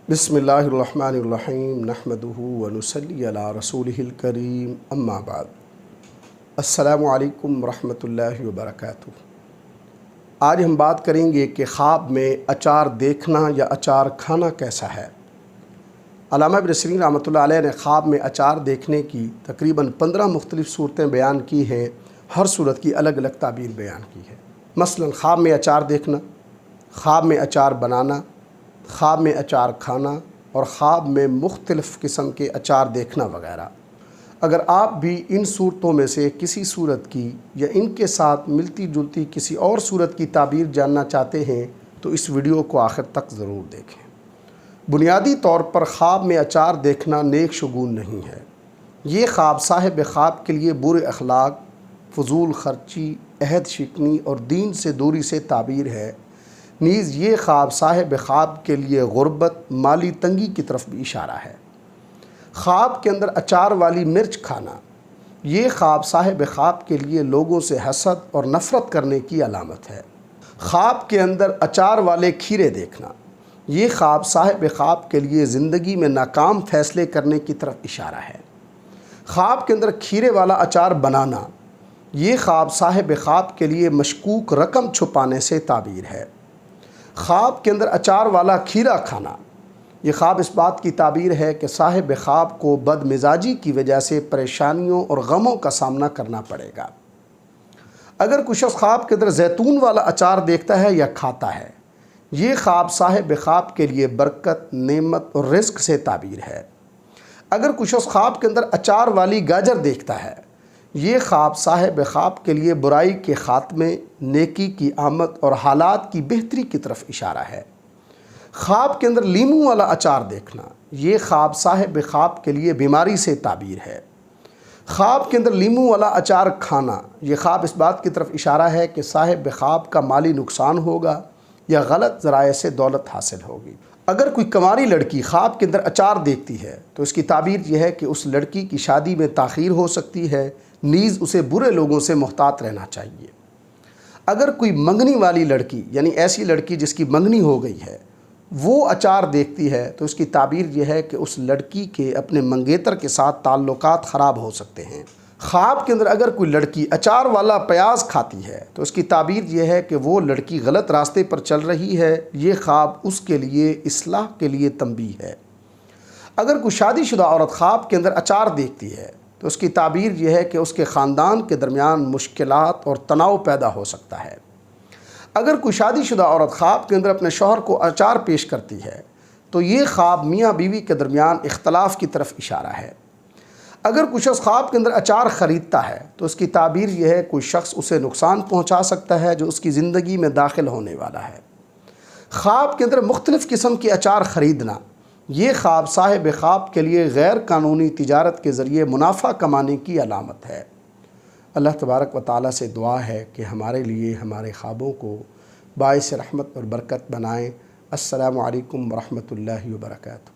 بسم اللہ الرحمن الرحیم نحمدہ ونصلی علی رسولہ الکریم اما بعد۔ السلام علیکم ورحمۃ اللہ وبرکاتہ۔ آج ہم بات کریں گے کہ خواب میں اچار دیکھنا یا اچار کھانا کیسا ہے۔ علامہ ابن سیرین رحمۃ اللہ علیہ نے خواب میں اچار دیکھنے کی تقریباً 15 مختلف صورتیں بیان کی ہیں، ہر صورت کی الگ الگ تعبیر بیان کی ہے۔ مثلاً خواب میں اچار دیکھنا، خواب میں اچار بنانا، خواب میں اچار کھانا اور خواب میں مختلف قسم کے اچار دیکھنا وغیرہ۔ اگر آپ بھی ان صورتوں میں سے کسی صورت کی یا ان کے ساتھ ملتی جلتی کسی اور صورت کی تعبیر جاننا چاہتے ہیں تو اس ویڈیو کو آخر تک ضرور دیکھیں۔ بنیادی طور پر خواب میں اچار دیکھنا نیک شگون نہیں ہے۔ یہ خواب صاحب خواب کے لیے برے اخلاق، فضول خرچی، عہد شکنی اور دین سے دوری سے تعبیر ہے۔ نیز یہ خواب صاحب خواب کے لیے غربت، مالی تنگی کی طرف بھی اشارہ ہے۔ خواب کے اندر اچار والی مرچ کھانا، یہ خواب صاحب خواب کے لیے لوگوں سے حسد اور نفرت کرنے کی علامت ہے۔ خواب کے اندر اچار والے کھیرے دیکھنا، یہ خواب صاحب خواب کے لیے زندگی میں ناکام فیصلے کرنے کی طرف اشارہ ہے۔ خواب کے اندر کھیرے والا اچار بنانا، یہ خواب صاحب خواب کے لیے مشکوک رقم چھپانے سے تعبیر ہے۔ خواب کے اندر اچار والا کھیرا کھانا، یہ خواب اس بات کی تعبیر ہے کہ صاحب خواب کو بد مزاجی کی وجہ سے پریشانیوں اور غموں کا سامنا کرنا پڑے گا۔ اگر کوئی شخص خواب کے اندر زیتون والا اچار دیکھتا ہے یا کھاتا ہے، یہ خواب صاحب خواب کے لیے برکت، نعمت اور رزق سے تعبیر ہے۔ اگر کوئی شخص خواب کے اندر اچار والی گاجر دیکھتا ہے، یہ خواب صاحب خواب کے لیے برائی کے خاتمے، نیکی کی آمد اور حالات کی بہتری کی طرف اشارہ ہے۔ خواب کے اندر لیموں والا اچار دیکھنا، یہ خواب صاحب خواب کے لیے بیماری سے تعبیر ہے۔ خواب کے اندر لیموں والا اچار کھانا، یہ خواب اس بات کی طرف اشارہ ہے کہ صاحب خواب کا مالی نقصان ہوگا یا غلط ذرائع سے دولت حاصل ہوگی۔ اگر کوئی کنواری لڑکی خواب کے اندر اچار دیکھتی ہے تو اس کی تعبیر یہ ہے کہ اس لڑکی کی شادی میں تاخیر ہو سکتی ہے، نیز اسے برے لوگوں سے محتاط رہنا چاہیے۔ اگر کوئی منگنی والی لڑکی، یعنی ایسی لڑکی جس کی منگنی ہو گئی ہے، وہ اچار دیکھتی ہے تو اس کی تعبیر یہ ہے کہ اس لڑکی کے اپنے منگیتر کے ساتھ تعلقات خراب ہو سکتے ہیں۔ خواب کے اندر اگر کوئی لڑکی اچار والا پیاز کھاتی ہے تو اس کی تعبیر یہ ہے کہ وہ لڑکی غلط راستے پر چل رہی ہے، یہ خواب اس کے لیے اصلاح کے لیے تنبیہ ہے۔ اگر کوئی شادی شدہ عورت خواب کے اندر اچار دیکھتی ہے تو اس کی تعبیر یہ ہے کہ اس کے خاندان کے درمیان مشکلات اور تناؤ پیدا ہو سکتا ہے۔ اگر کوئی شادی شدہ عورت خواب کے اندر اپنے شوہر کو اچار پیش کرتی ہے تو یہ خواب میاں بیوی کے درمیان اختلاف کی طرف اشارہ ہے۔ اگر کوئی شخص خواب کے اندر اچار خریدتا ہے تو اس کی تعبیر یہ ہے کوئی شخص اسے نقصان پہنچا سکتا ہے جو اس کی زندگی میں داخل ہونے والا ہے۔ خواب کے اندر مختلف قسم کے اچار خریدنا، یہ خواب صاحب خواب کے لیے غیر قانونی تجارت کے ذریعے منافع کمانے کی علامت ہے۔ اللہ تبارک و تعالیٰ سے دعا ہے کہ ہمارے لیے ہمارے خوابوں کو باعث رحمت اور برکت بنائیں۔ السلام علیکم ورحمۃ اللہ وبرکاتہ۔